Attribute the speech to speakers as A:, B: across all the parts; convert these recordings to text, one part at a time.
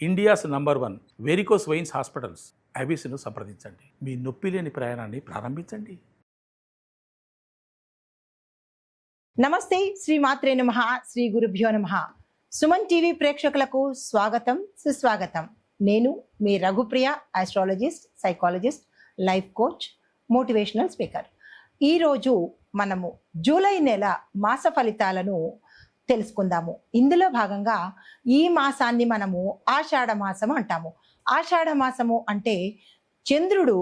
A: India's number 1 varicose veins hospitals ఐబీసీను సంప్రదించండి. మీ నొప్పి లేని ప్రయాణాన్ని ప్రారంభించండి.
B: నమస్తే, శ్రీ మాత్రే నమః, శ్రీ గురుభ్యో నమః. సుమన్ టీవీ ప్రేక్షకులకు స్వాగతం, సుస్వాగతం. నేను మీ Raghupriya, astrologist, psychologist, life coach, motivational speaker. ఈరోజు మనము జూలై నెల మాస ఫలితాలను తెలుసుకుందాము. ఇందులో భాగంగా ఈ మాసాన్ని మనము ఆషాఢ మాసము అంటాము. ఆషాఢ మాసము అంటే చంద్రుడు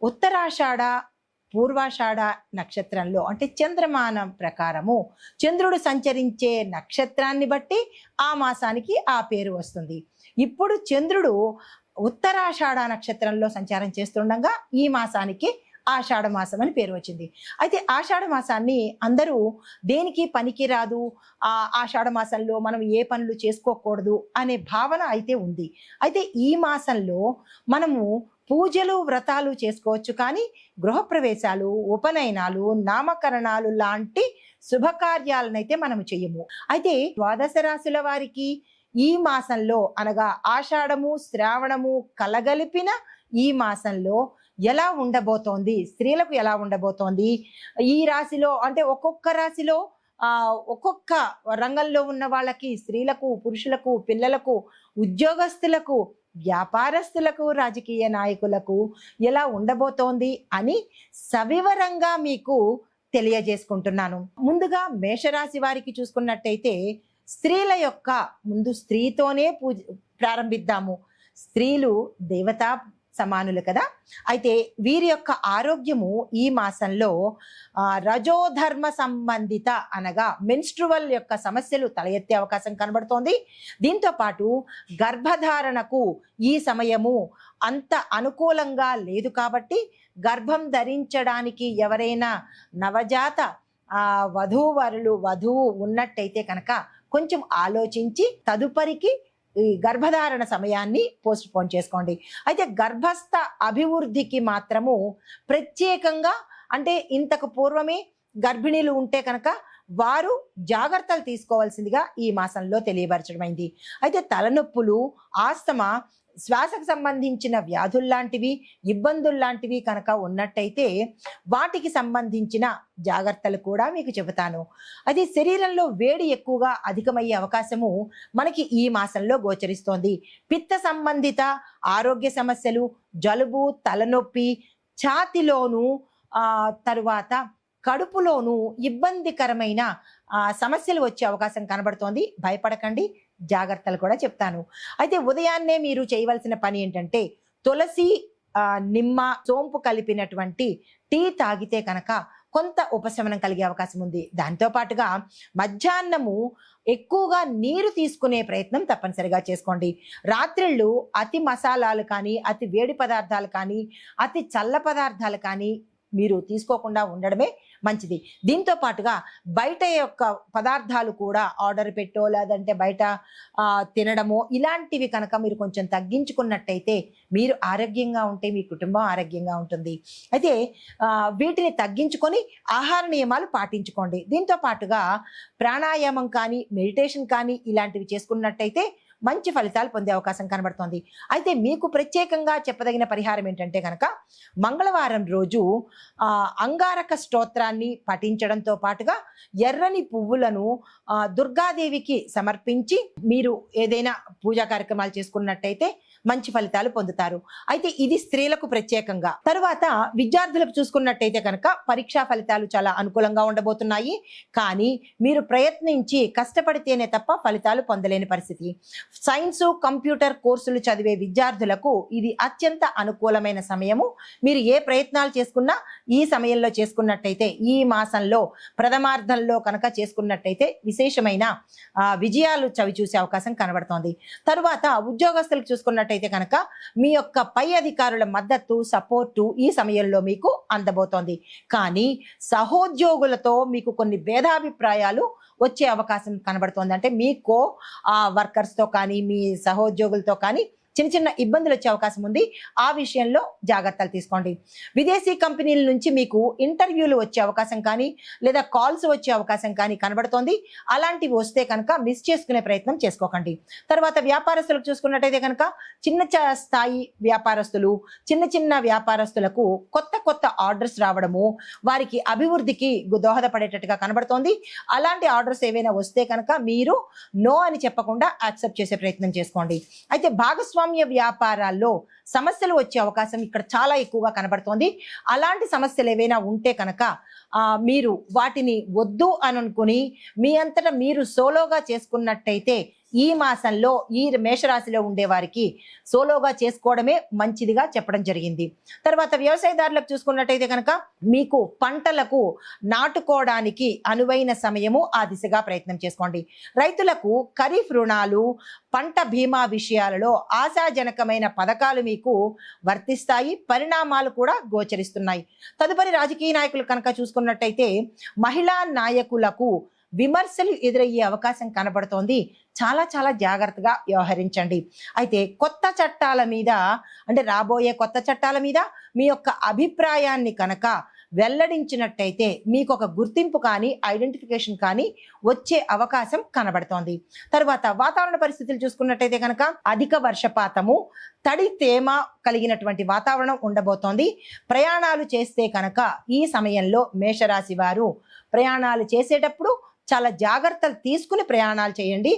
B: ఉత్తరాషాఢ పూర్వాషాఢ నక్షత్రంలో, అంటే చంద్రమానం ప్రకారము చంద్రుడు సంచరించే నక్షత్రాన్ని బట్టి ఆ మాసానికి ఆ పేరు వస్తుంది. ఇప్పుడు చంద్రుడు ఉత్తరాషాఢ నక్షత్రంలో సంచారం చేస్తుండగా ఈ మాసానికి ఆషాఢ మాసం అని పేరు వచ్చింది. అయితే ఆషాఢ మాసాన్ని అందరూ దేనికి పనికి రాదు, ఆషాఢ మాసంలో మనం ఏ పనులు చేసుకోకూడదు అనే భావన అయితే ఉంది. అయితే ఈ మాసంలో మనము పూజలు వ్రతాలు చేసుకోవచ్చు, కానీ గృహప్రవేశాలు, ఉపనయనాలు, నామకరణాలు లాంటి శుభకార్యాలనైతే మనము చెయ్యము. అయితే ద్వాదశ రాశుల వారికి ఈ మాసంలో అనగా ఆషాఢము శ్రావణము కలగలిపిన ఈ మాసంలో ఎలా ఉండబోతోంది, స్త్రీలకు ఎలా ఉండబోతోంది, ఈ రాశిలో అంటే ఒక్కొక్క రాశిలో ఒక్కొక్క రంగంలో ఉన్న వాళ్ళకి, స్త్రీలకు, పురుషులకు, పిల్లలకు, ఉద్యోగస్తులకు, వ్యాపారస్తులకు, రాజకీయ నాయకులకు ఎలా ఉండబోతోంది అని సవివరంగా మీకు తెలియజేసుకుంటున్నాను. ముందుగా మేషరాశి వారికి చూసుకున్నట్టయితే స్త్రీల యొక్క ముందు స్త్రీతోనే ప్రారంభిద్దాము. స్త్రీలు దేవతా సమానులు కదా. అయితే వీరి యొక్క ఆరోగ్యము ఈ మాసంలో రజోధర్మ సంబంధిత అనగా మెన్స్ట్రువల్ యొక్క సమస్యలు తల ఎత్తే అవకాశం కనబడుతోంది. దీంతో పాటు గర్భధారణకు ఈ సమయము అంత అనుకూలంగా లేదు కాబట్టి గర్భం ధరించడానికి ఎవరైనా నవజాత వధువు ఉన్నట్టయితే కనుక కొంచెం ఆలోచించి తదుపరికి ఈ గర్భధారణ సమయాన్ని పోస్ట్ పోన్ చేసుకోండి. అయితే గర్భస్థ అభివృద్ధికి మాత్రము ప్రత్యేకంగా, అంటే ఇంతకు పూర్వమే గర్భిణీలు ఉంటే కనుక వారు జాగ్రత్తలు తీసుకోవాల్సిందిగా ఈ మాసంలో తెలియపరచడమైంది. అయితే తలనొప్పులు, ఆస్తమా, శ్వాసకు సంబంధించిన వ్యాధుల్లాంటివి, ఇబ్బందుల్లాంటివి కనుక ఉన్నట్టయితే వాటికి సంబంధించిన జాగ్రత్తలు కూడా మీకు చెబుతాను. అది శరీరంలో వేడి ఎక్కువగా అధికమయ్యే అవకాశము మనకి ఈ మాసంలో గోచరిస్తోంది. పిత్త సంబంధిత ఆరోగ్య సమస్యలు, జలుబు, తలనొప్పి, ఛాతిలోను తరువాత కడుపులోను ఇబ్బందికరమైన సమస్యలు వచ్చే అవకాశం కనబడుతోంది. భయపడకండి, జాగ్రత్తలు కూడా చెప్తాను. అయితే ఉదయాన్నే మీరు చేయవలసిన పని ఏంటంటే తులసి, నిమ్మ, సోంపు కలిపినటువంటి టీ తాగితే కనుక కొంత ఉపశమనం కలిగే అవకాశం ఉంది. దాంతో పాటుగా మధ్యాహ్నము ఎక్కువగా నీరు తీసుకునే ప్రయత్నం తప్పనిసరిగా చేసుకోండి. రాత్రిళ్ళు అతి మసాలాలు కానీ, అతి వేడి పదార్థాలు కానీ, అతి చల్ల పదార్థాలు కానీ మీరు తీసుకోకుండా ఉండడమే మంచిది. దీంతో పాటుగా బయట యొక్క పదార్థాలు కూడా ఆర్డర్ పెట్టో లేదంటే బయట తినడమో ఇలాంటివి కనుక మీరు కొంచెం తగ్గించుకున్నట్టయితే మీరు ఆరోగ్యంగా ఉంటే మీ కుటుంబం ఆరోగ్యంగా ఉంటుంది. అయితే వీటిని తగ్గించుకొని ఆహార నియమాలు పాటించుకోండి. దీంతో పాటుగా ప్రాణాయామం కానీ, మెడిటేషన్ కానీ ఇలాంటివి చేసుకున్నట్టయితే మంచి ఫలితాలు పొందే అవకాశం కనబడుతోంది. అయితే మీకు ప్రత్యేకంగా చెప్పదగిన పరిహారం ఏంటంటే కనుక మంగళవారం రోజు అంగారక స్తోత్రాన్ని పఠించడంతో పాటుగా ఎర్రని పువ్వులను దుర్గాదేవికి సమర్పించి మీరు ఏదైనా పూజా కార్యక్రమాలు చేసుకున్నట్టయితే మంచి ఫలితాలు పొందుతారు. అయితే ఇది స్త్రీలకు ప్రత్యేకంగా. తరువాత విద్యార్థులకు చూసుకున్నట్టయితే కనుక పరీక్షా ఫలితాలు చాలా అనుకూలంగా ఉండబోతున్నాయి. కానీ మీరు ప్రయత్నించి కష్టపడితేనే తప్ప ఫలితాలు పొందలేని పరిస్థితి. సైన్స్, కంప్యూటర్ కోర్సులు చదివే విద్యార్థులకు ఇది అత్యంత అనుకూలమైన సమయము. మీరు ఏ ప్రయత్నాలు చేసుకున్నా ఈ సమయంలో చేసుకున్నట్టయితే, ఈ మాసంలో ప్రథమార్థంలో కనుక చేసుకున్నట్టయితే విశేషమైన విజయాలు చవి చూసే అవకాశం కనబడుతోంది. తరువాత ఉద్యోగస్తులకు చూసుకున్నట్టయితే కనుక మీ యొక్క పై అధికారుల మద్దతు, సపోర్టు ఈ సమయంలో మీకు అందబోతోంది. కానీ సహోద్యోగులతో మీకు కొన్ని భేదాభిప్రాయాలు వచ్చే అవకాశం కనబడుతోంది. అంటే మీకు వర్కర్స్తో కానీ, మీ సహోద్యోగులతో కానీ చిన్న చిన్న ఇబ్బందులు వచ్చే అవకాశం ఉంది. ఆ విషయంలో జాగ్రత్తలు తీసుకోండి. విదేశీ కంపెనీల నుంచి మీకు ఇంటర్వ్యూలు వచ్చే అవకాశం కానీ లేదా కాల్స్ వచ్చే అవకాశం కానీ కనబడుతోంది. అలాంటివి వస్తే కనుక మిస్ చేసుకునే ప్రయత్నం చేసుకోకండి. తర్వాత వ్యాపారస్తులకు చూసుకున్నట్టయితే కనుక చిన్న స్థాయి వ్యాపారస్తులు, చిన్న చిన్న వ్యాపారస్తులకు కొత్త కొత్త ఆర్డర్స్ రావడము, వారికి అభివృద్ధికి దోహదపడేటట్టుగా కనబడుతోంది. అలాంటి ఆర్డర్స్ ఏవైనా వస్తే కనుక మీరు నో అని చెప్పకుండా యాక్సెప్ట్ చేసే ప్రయత్నం చేసుకోండి. అయితే భాగస్వామ్య వ్యాపారాల్లో సమస్యలు వచ్చే అవకాశం ఇక్కడ చాలా ఎక్కువగా కనబడుతోంది. అలాంటి సమస్యలు ఏవైనా ఉంటే కనుక మీరు వాటిని వద్దు అని అనుకుని మీ అంతటా మీరు సోలోగా చేసుకున్నట్టయితే ఈ మాసంలో ఈ మేషరాశిలో ఉండే వారికి సోలోగా చేసుకోవడమే మంచిదిగా చెప్పడం జరిగింది. తర్వాత వ్యవసాయదారులకు చూసుకున్నట్టయితే కనుక మీకు పంటలకు నాటుకోవడానికి అనువైన సమయము, ఆ దిశగా ప్రయత్నం చేసుకోండి. రైతులకు ఖరీఫ్ రుణాలు, పంట బీమా విషయాలలో ఆశాజనకమైన పథకాలు మీకు వర్తిస్తాయి. పరిణామాలు కూడా గోచరిస్తున్నాయి. తదుపరి రాజకీయ నాయకులు కనుక చూసుకున్నట్టయితే మహిళా నాయకులకు విమర్శలు ఎదురయ్యే అవకాశం కనబడుతోంది. చాలా చాలా జాగ్రత్తగా వ్యవహరించండి. అయితే కొత్త చట్టాల మీద, అంటే రాబోయే కొత్త చట్టాల మీద మీ యొక్క అభిప్రాయాన్ని కనుక వెల్లడించినట్టయితే మీకు ఒక గుర్తింపు కానీ ఐడెంటిఫికేషన్ కానీ వచ్చే అవకాశం కనబడుతోంది. తర్వాత వాతావరణ పరిస్థితులు చూసుకున్నట్టయితే కనుక అధిక వర్షపాతము, తడి తేమ కలిగినటువంటి వాతావరణం ఉండబోతోంది. ప్రయాణాలు చేస్తే కనుక ఈ సమయంలో మేషరాశి వారు ప్రయాణాలు చేసేటప్పుడు చాలా జాగ్రత్తలు తీసుకుని ప్రయాణాలు చేయండి.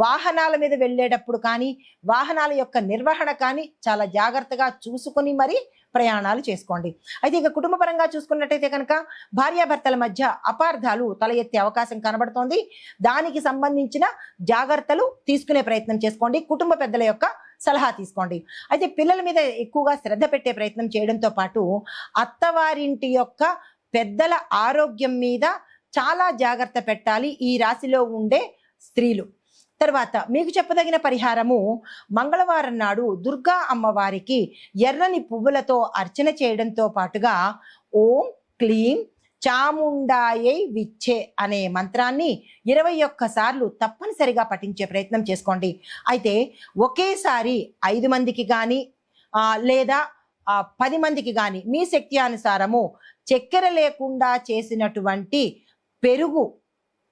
B: వాహనాల మీద వెళ్ళేటప్పుడు కానీ వాహనాల యొక్క నిర్వహణ కానీ చాలా జాగ్రత్తగా చూసుకుని మరి ప్రయాణాలు చేసుకోండి. అయితే ఇక కుటుంబ పరంగా చూసుకున్నట్టయితే కనుక భార్యాభర్తల మధ్య అపార్థాలు తల ఎత్తే అవకాశం కనబడుతోంది. దానికి సంబంధించిన జాగ్రత్తలు తీసుకునే ప్రయత్నం చేసుకోండి. కుటుంబ పెద్దల యొక్క సలహా తీసుకోండి. అయితే పిల్లల మీద ఎక్కువగా శ్రద్ధ పెట్టే ప్రయత్నం చేయడంతో పాటు అత్తవారింటి యొక్క పెద్దల ఆరోగ్యం మీద చాలా జాగ్రత్త పెట్టాలి ఈ రాశిలో ఉండే స్త్రీలు. తర్వాత మీకు చెప్పదగిన పరిహారము, మంగళవారం నాడు దుర్గా అమ్మవారికి ఎర్రని పువ్వులతో అర్చన చేయడంతో పాటుగా ఓం క్లీం చాముండాయై విచ్చే అనే మంత్రాన్ని 21 సార్లు తప్పనిసరిగా పఠించే ప్రయత్నం చేసుకోండి. అయితే ఒకేసారి 5 మందికి కానీ లేదా 10 మందికి కానీ మీ శక్తి అనుసారము చక్కెర లేకుండా చేసినటువంటి పెరుగు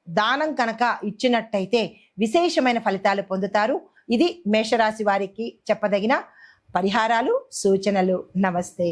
B: దానం కనుక ఇచ్చినట్టయితే విశేషమైన ఫలితాలు పొందుతారు. ఇది మేషరాశి వారికి చెప్పదగిన పరిహారాలు, సూచనలు. నమస్తే.